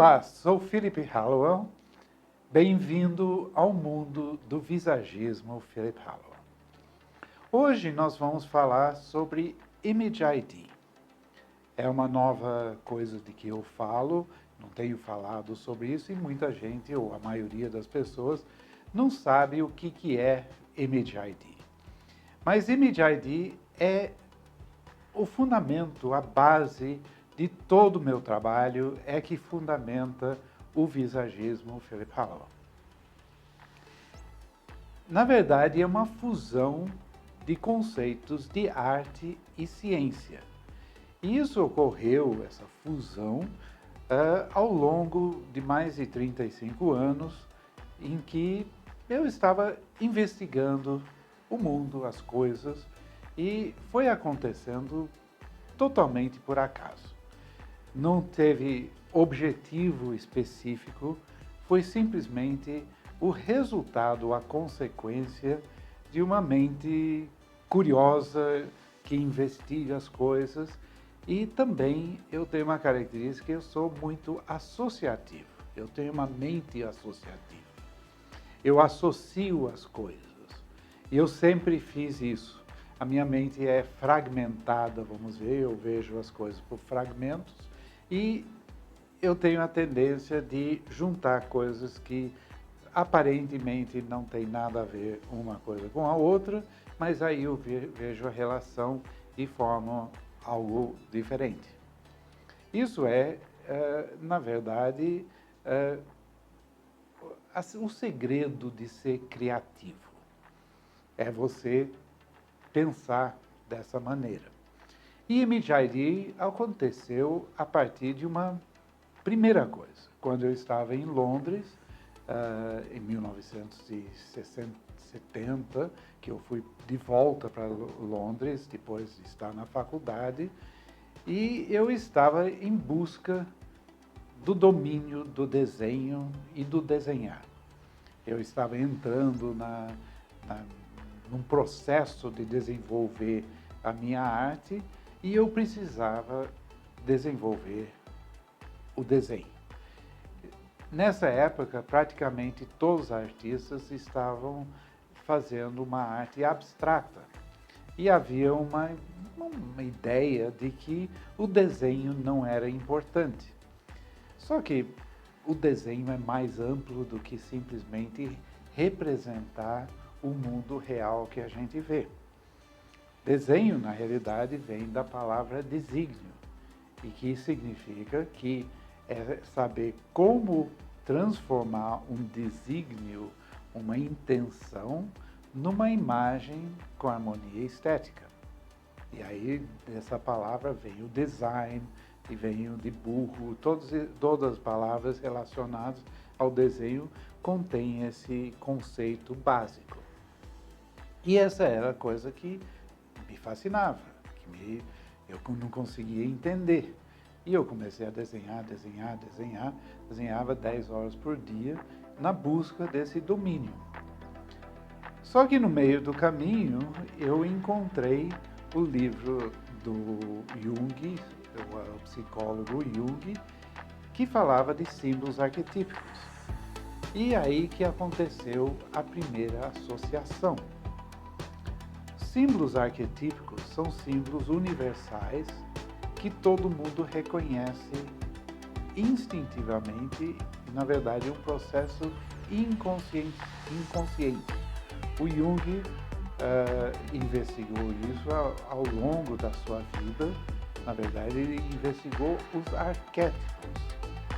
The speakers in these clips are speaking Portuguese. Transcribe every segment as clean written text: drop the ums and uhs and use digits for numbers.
Olá, sou Philip Hallowell. Bem-vindo ao mundo do visagismo Philip Hallowell. Hoje nós vamos falar sobre Image ID. É uma nova coisa de que eu falo, não tenho falado sobre isso e muita gente, ou a maioria das pessoas, não sabe o que é Image ID. Mas Image ID é o fundamento, a base de todo o meu trabalho, é que fundamenta o visagismo Philip Hallowell. Na verdade, é uma fusão de conceitos de arte e ciência. E isso ocorreu, essa fusão, ao longo de mais de 35 anos, em que eu estava investigando o mundo, as coisas, e foi acontecendo totalmente por acaso. Não teve objetivo específico, foi simplesmente o resultado, a consequência de uma mente curiosa que investiga as coisas. E também eu tenho uma característica, eu sou muito associativo, eu tenho uma mente associativa. Eu associo as coisas, e eu sempre fiz isso. A minha mente é fragmentada, vamos ver, eu vejo as coisas por fragmentos, e eu tenho a tendência de juntar coisas que aparentemente não tem nada a ver uma coisa com a outra, mas aí eu vejo a relação e formo algo diferente. Isso é, na verdade, o segredo de ser criativo. É você pensar dessa maneira. E Image ID aconteceu a partir de uma primeira coisa. Quando eu estava em Londres, em 1970, que eu fui de volta para Londres, depois de estar na faculdade, e eu estava em busca do domínio do desenho e do desenhar. Eu estava entrando num processo de desenvolver a minha arte e eu precisava desenvolver o desenho. Nessa época, praticamente todos os artistas estavam fazendo uma arte abstrata e havia uma ideia de que o desenho não era importante. Só que o desenho é mais amplo do que simplesmente representar o mundo real que a gente vê. Desenho, na realidade, vem da palavra desígnio, e que significa que é saber como transformar um desígnio, uma intenção, numa imagem com harmonia estética. E aí, dessa palavra vem o design, e vem o de burro, todas as palavras relacionadas ao desenho contêm esse conceito básico. E essa era a coisa que me fascinava, eu não conseguia entender. E eu comecei a desenhava 10 horas por dia na busca desse domínio. Só que no meio do caminho eu encontrei o livro do Jung, o psicólogo Jung, que falava de símbolos arquetípicos. E aí que aconteceu a primeira associação. Símbolos arquetípicos são símbolos universais que todo mundo reconhece instintivamente e, na verdade, é um processo inconsciente. O Jung investigou isso ao longo da sua vida. Na verdade, ele investigou os arquétipos.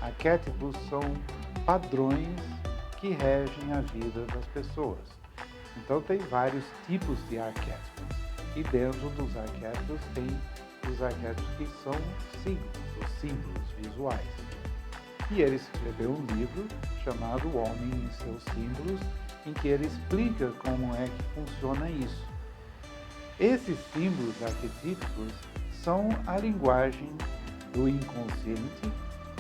Arquétipos são padrões que regem a vida das pessoas. Então, tem vários tipos de arquétipos. E dentro dos arquétipos tem os arquétipos que são signos, os símbolos visuais. E ele escreveu um livro chamado O Homem e Seus Símbolos, em que ele explica como é que funciona isso. Esses símbolos arquetípicos são a linguagem do inconsciente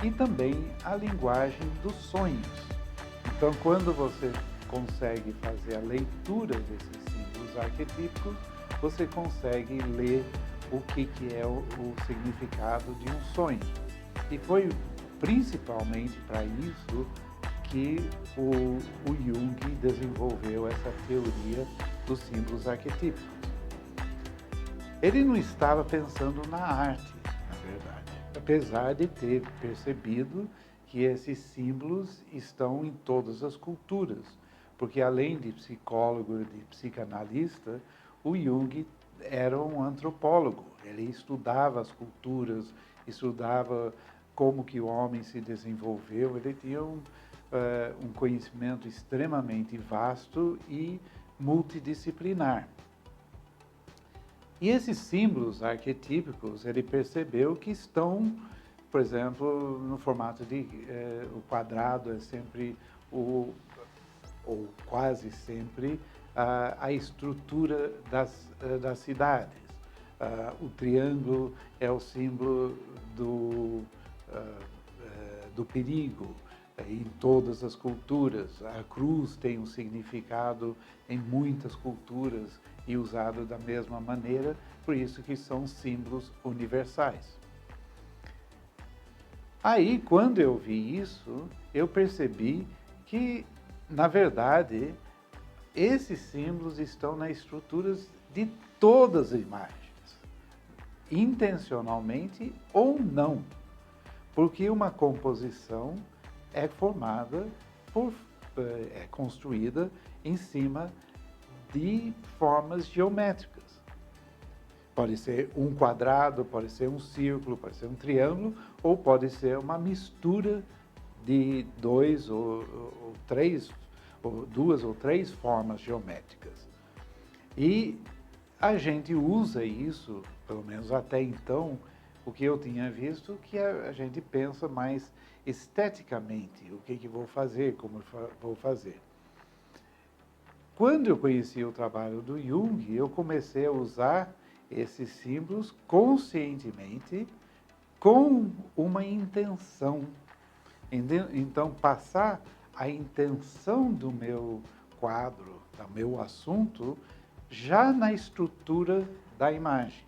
e também a linguagem dos sonhos. Então, quando você consegue fazer a leitura desses símbolos arquetípicos, você consegue ler o que é o significado de um sonho. E foi principalmente para isso que o Jung desenvolveu essa teoria dos símbolos arquetípicos. Ele não estava pensando na arte, na verdade, apesar de ter percebido que esses símbolos estão em todas as culturas, porque além de psicólogo e de psicanalista, o Jung era um antropólogo. Ele estudava as culturas, estudava como que o homem se desenvolveu. Ele tinha um conhecimento extremamente vasto e multidisciplinar. E esses símbolos arquetípicos, ele percebeu que estão, por exemplo, no formato de o quadrado é sempre ou quase sempre a estrutura das cidades. O triângulo é o símbolo do perigo em todas as culturas. A cruz tem um significado em muitas culturas e usado da mesma maneira, por isso que são símbolos universais. Aí, quando eu vi isso, eu percebi que, na verdade, esses símbolos estão nas estruturas de todas as imagens, intencionalmente ou não, porque uma composição é formada é construída em cima de formas geométricas. Pode ser um quadrado, pode ser um círculo, pode ser um triângulo, ou pode ser uma mistura de duas ou três formas geométricas. E a gente usa isso, pelo menos até então, o que eu tinha visto, que a gente pensa mais esteticamente, o que vou fazer, como vou fazer. Quando eu conheci o trabalho do Jung, eu comecei a usar esses símbolos conscientemente com uma intenção. Então, passar a intenção do meu quadro, do meu assunto, já na estrutura da imagem.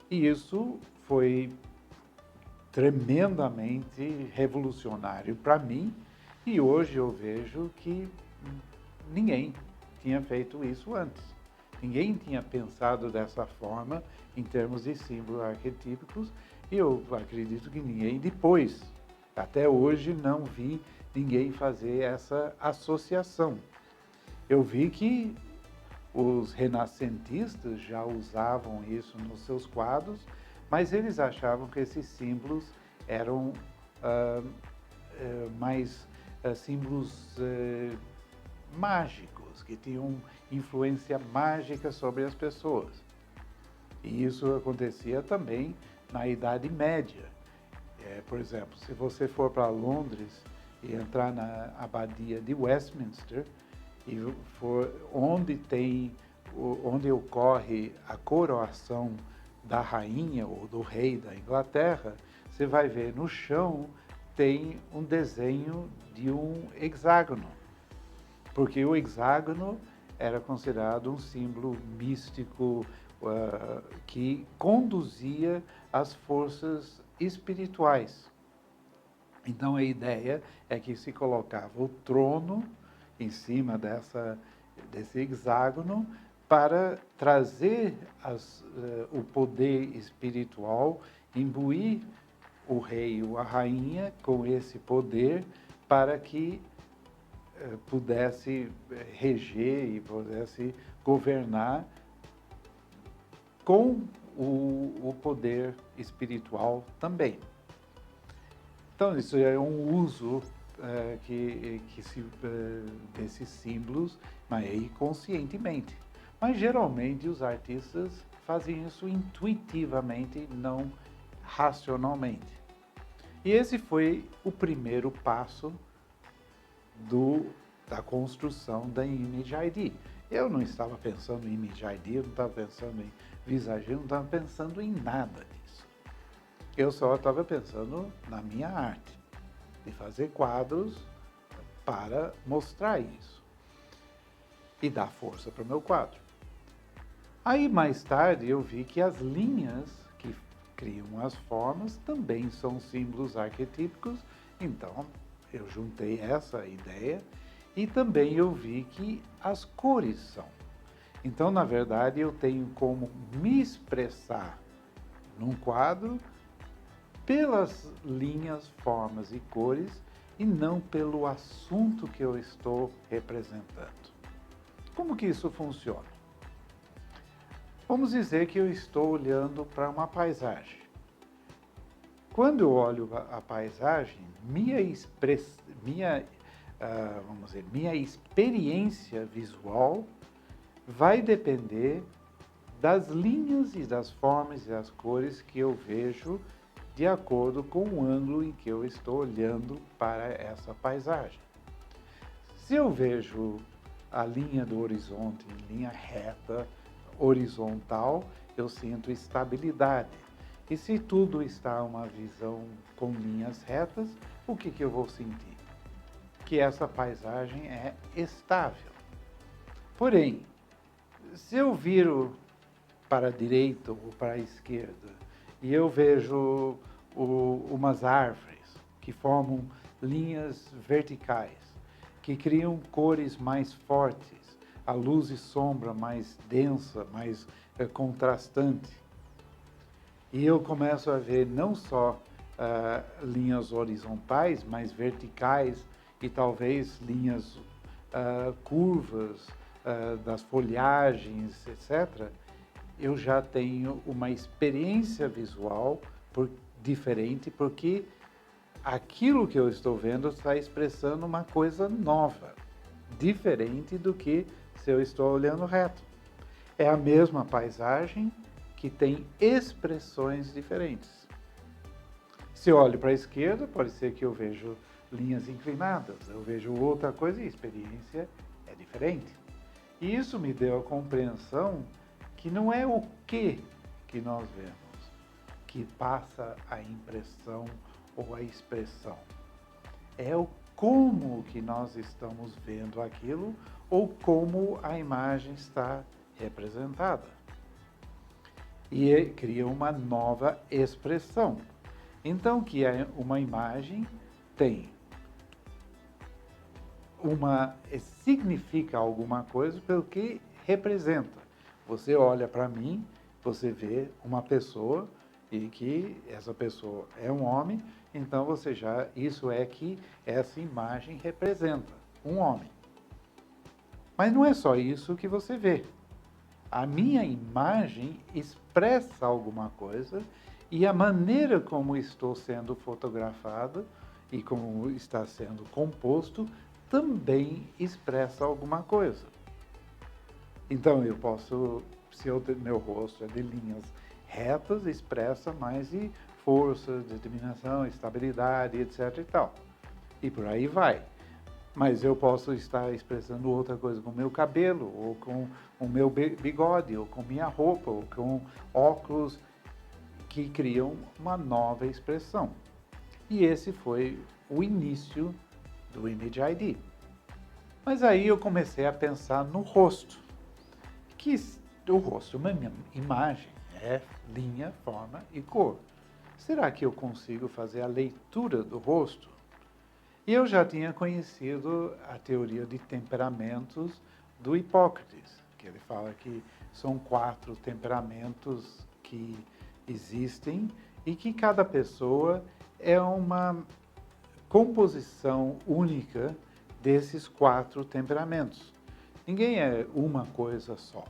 E isso foi tremendamente revolucionário para mim, e hoje eu vejo que ninguém tinha feito isso antes. Ninguém tinha pensado dessa forma em termos de símbolos arquetípicos, e eu acredito que ninguém depois. Até hoje não vi ninguém fazer essa associação. Eu vi que os renascentistas já usavam isso nos seus quadros, mas eles achavam que esses símbolos eram mais símbolos mágicos, que tinham influência mágica sobre as pessoas. E isso acontecia também na Idade Média. Por exemplo, se você for para Londres e entrar na Abadia de Westminster, e for onde ocorre a coroação da rainha ou do rei da Inglaterra, você vai ver no chão tem um desenho de um hexágono, porque o hexágono era considerado um símbolo místico que conduzia as forças espirituais. Então a ideia é que se colocava o trono em cima desse hexágono para trazer o poder espiritual, imbuir o rei ou a rainha com esse poder para que pudesse reger e pudesse governar com o poder espiritual também. Então, isso é um uso desses símbolos, mas aí conscientemente. Mas, geralmente, os artistas fazem isso intuitivamente, não racionalmente. E esse foi o primeiro passo da construção da Image ID. Eu não estava pensando em Image ID, eu não estava pensando em Visage, eu não estava pensando em nada disso. Eu só estava pensando na minha arte, de fazer quadros para mostrar isso e dar força para o meu quadro. Aí, mais tarde, eu vi que as linhas que criam as formas, também são símbolos arquetípicos. Então, eu juntei essa ideia e também eu vi que as cores são. Então, na verdade, eu tenho como me expressar num quadro pelas linhas, formas e cores e não pelo assunto que eu estou representando. Como que isso funciona? Vamos dizer que eu estou olhando para uma paisagem. Quando eu olho a paisagem, minha experiência visual vai depender das linhas e das formas e das cores que eu vejo de acordo com o ângulo em que eu estou olhando para essa paisagem. Se eu vejo a linha do horizonte em linha reta, horizontal, eu sinto estabilidade. E se tudo está uma visão com linhas retas, o que eu vou sentir? Que essa paisagem é estável. Porém, se eu viro para a direita ou para a esquerda e eu vejo umas árvores que formam linhas verticais, que criam cores mais fortes, a luz e sombra mais densa, mais contrastante. E eu começo a ver não só linhas horizontais, mas verticais e talvez linhas curvas das folhagens, etc., eu já tenho uma experiência visual diferente, porque aquilo que eu estou vendo está expressando uma coisa nova, diferente do que se eu estou olhando reto. É a mesma paisagem que tem expressões diferentes. Se eu olho para a esquerda, pode ser que eu vejo linhas inclinadas, eu vejo outra coisa e a experiência é diferente. E isso me deu a compreensão que não é o que nós vemos que passa a impressão ou a expressão. É o como que nós estamos vendo aquilo ou como a imagem está representada. E cria uma nova expressão. Então, que uma imagem tem significa alguma coisa pelo que representa. Você olha para mim, você vê uma pessoa e que essa pessoa é um homem, então isso é que essa imagem representa um homem. Mas não é só isso que você vê. A minha imagem expressa alguma coisa e a maneira como estou sendo fotografado e como está sendo composto também expressa alguma coisa. Então eu posso, meu rosto é de linhas retas, expressa mais de força, determinação, estabilidade, etc. e tal. E por aí vai. Mas eu posso estar expressando outra coisa com o meu cabelo, ou com o meu bigode, ou com minha roupa, ou com óculos, que criam uma nova expressão. E esse foi o início do Image ID. Mas aí eu comecei a pensar no rosto. Que o rosto, uma imagem, é linha, forma e cor. Será que eu consigo fazer a leitura do rosto? E eu já tinha conhecido a teoria de temperamentos do Hipócrates, que ele fala que são 4 temperamentos que existem e que cada pessoa é uma composição única desses 4 temperamentos. Ninguém é uma coisa só.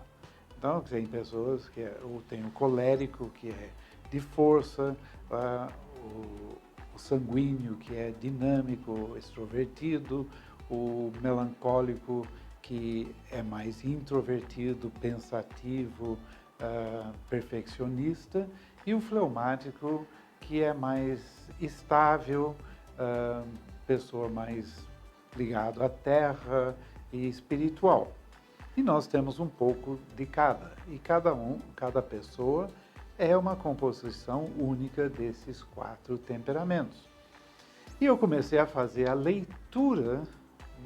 Então, tem pessoas que tem o colérico, que é de força, o sanguíneo, que é dinâmico, extrovertido, o melancólico, que é mais introvertido, pensativo, perfeccionista, e o fleumático, que é mais estável, pessoa mais ligada à terra e espiritual. E nós temos um pouco de cada, e cada pessoa é uma composição única desses 4 temperamentos. E eu comecei a fazer a leitura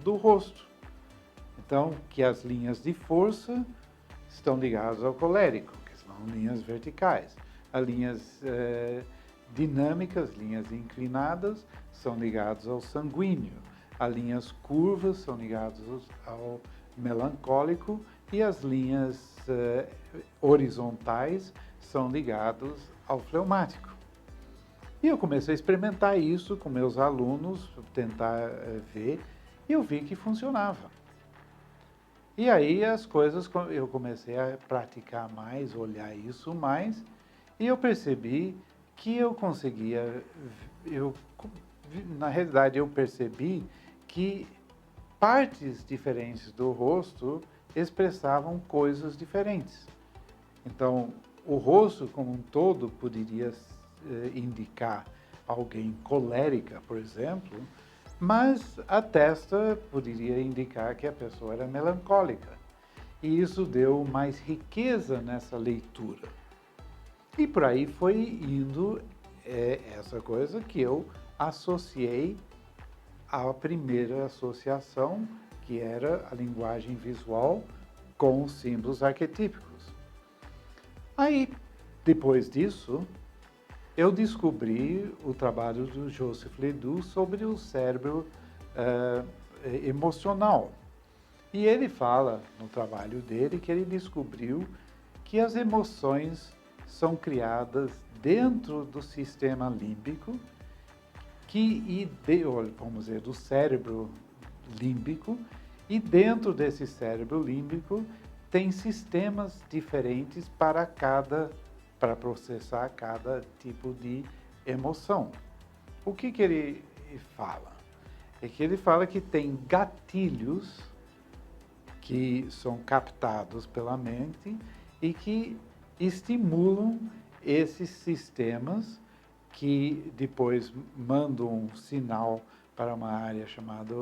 do rosto. Então, que as linhas de força estão ligadas ao colérico, que são linhas verticais. As linhas dinâmicas, linhas inclinadas, são ligadas ao sanguíneo. As linhas curvas são ligadas ao melancólico e as linhas horizontais são ligadas ao fleumático. E eu comecei a experimentar isso com meus alunos, tentar ver, e eu vi que funcionava. E aí as coisas, eu comecei a praticar mais, olhar isso mais, e eu percebi que eu conseguia, na realidade eu percebi que partes diferentes do rosto expressavam coisas diferentes. Então, o rosto como um todo poderia indicar alguém colérica, por exemplo, mas a testa poderia indicar que a pessoa era melancólica. E isso deu mais riqueza nessa leitura. E por aí foi indo essa coisa que eu associei à primeira associação, que era a linguagem visual com os símbolos arquetípicos. Aí, depois disso, eu descobri o trabalho do Joseph Ledoux sobre o cérebro emocional. E ele fala no trabalho dele que ele descobriu que as emoções são criadas dentro do sistema límbico, vamos dizer, do cérebro límbico, e dentro desse cérebro límbico tem sistemas diferentes para processar cada tipo de emoção. O que ele fala? É que ele fala que tem gatilhos que são captados pela mente e que estimulam esses sistemas que depois mandam um sinal para uma área chamada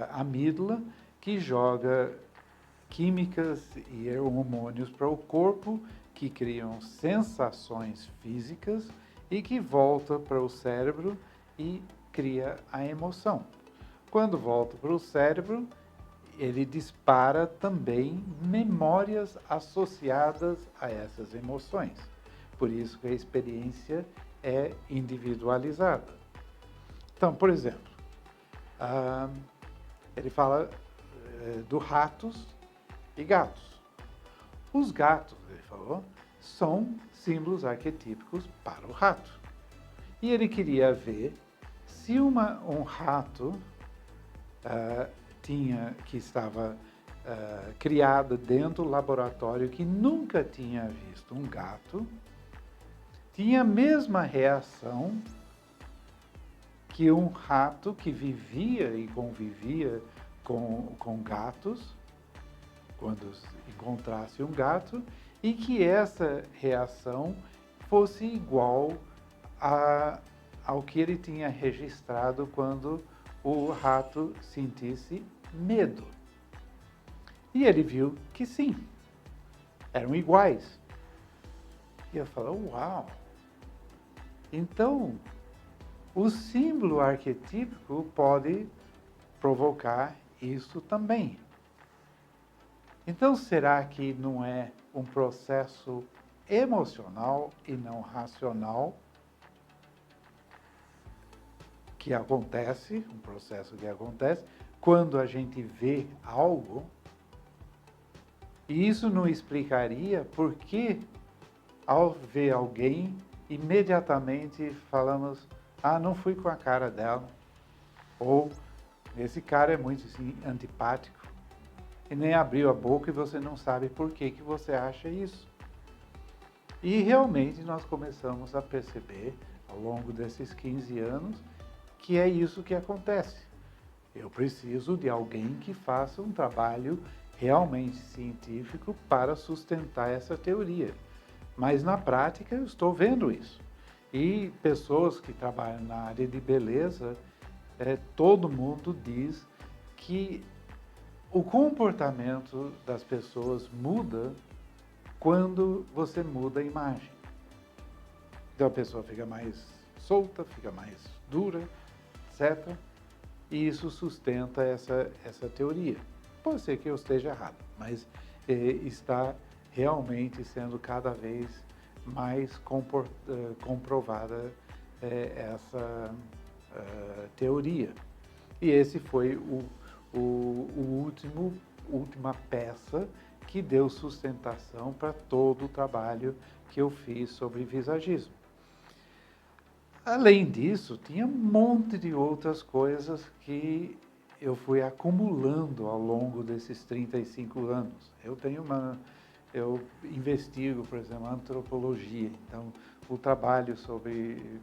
amígdala, que joga químicas e hormônios para o corpo, que criam sensações físicas e que volta para o cérebro e cria a emoção. Quando volta para o cérebro, ele dispara também memórias associadas a essas emoções. Por isso que a experiência é individualizada. Então, por exemplo, ele fala do ratos e gatos. Os gatos, ele falou, são símbolos arquetípicos para o rato. E ele queria ver se um rato que estava criado dentro do laboratório, que nunca tinha visto um gato, tinha a mesma reação que um rato que vivia e convivia com gatos, quando encontrasse um gato, e que essa reação fosse igual ao que ele tinha registrado quando o rato sentisse medo. E ele viu que sim, eram iguais. E eu falo, uau! Então, o símbolo arquetípico pode provocar isso também. Então, será que não é um processo emocional e não racional que acontece, um processo que acontece quando a gente vê algo? E isso não explicaria por que, ao ver alguém, imediatamente falamos, não fui com a cara dela, ou esse cara é muito assim, antipático, e nem abriu a boca e você não sabe por que você acha isso. E realmente nós começamos a perceber, ao longo desses 15 anos, que é isso que acontece. Eu preciso de alguém que faça um trabalho realmente científico para sustentar essa teoria. Mas na prática eu estou vendo isso. E pessoas que trabalham na área de beleza, todo mundo diz que o comportamento das pessoas muda quando você muda a imagem. Então a pessoa fica mais solta, fica mais dura, etc. E isso sustenta essa teoria. Pode ser que eu esteja errado, mas está realmente sendo cada vez mais comprovada essa teoria. E esse foi última peça que deu sustentação para todo o trabalho que eu fiz sobre visagismo. Além disso, tinha um monte de outras coisas que eu fui acumulando ao longo desses 35 anos. Eu investigo, por exemplo, antropologia, então o trabalho sobre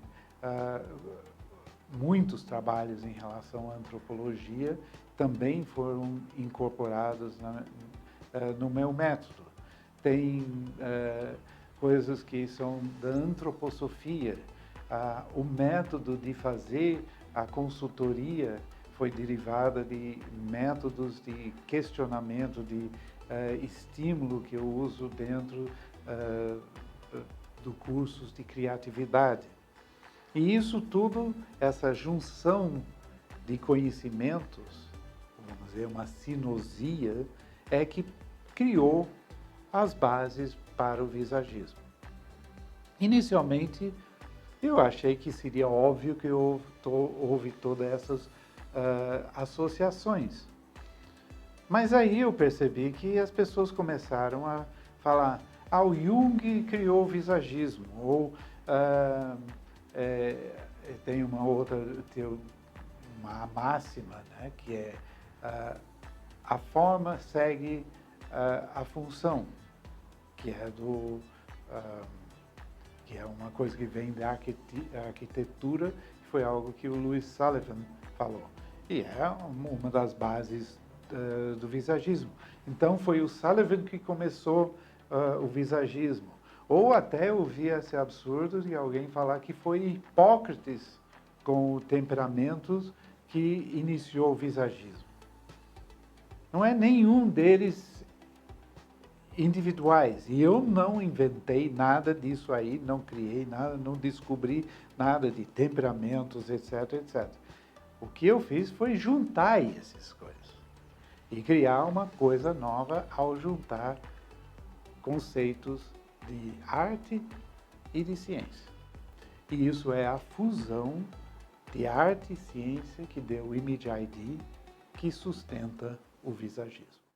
muitos trabalhos em relação à antropologia também foram incorporados no meu método. Tem coisas que são da antroposofia. O método de fazer a consultoria foi derivada de métodos de questionamento, de estímulo que eu uso dentro do cursos de criatividade. E isso tudo, essa junção de conhecimentos, vamos dizer, uma sinosia, é que criou as bases para o visagismo. Inicialmente, eu achei que seria óbvio que houve todas essas associações. Mas aí eu percebi que as pessoas começaram a falar: o Jung criou o visagismo, ou tem uma outra, uma máxima, né, que é a forma segue a função, que é que é uma coisa que vem da arquitetura, que foi algo que o Louis Sullivan falou. E é uma das bases do visagismo. Então, foi o Sullivan que começou o visagismo. Ou até eu vi esse absurdo de alguém falar que foi Hipócrates, com o temperamentos, que iniciou o visagismo. Não é nenhum deles individuais. E eu não inventei nada disso aí, não criei nada, não descobri nada de temperamentos, etc, etc. O que eu fiz foi juntar essas coisas e criar uma coisa nova ao juntar conceitos de arte e de ciência. E isso é a fusão de arte e ciência que deu o Image ID, que sustenta o visagismo.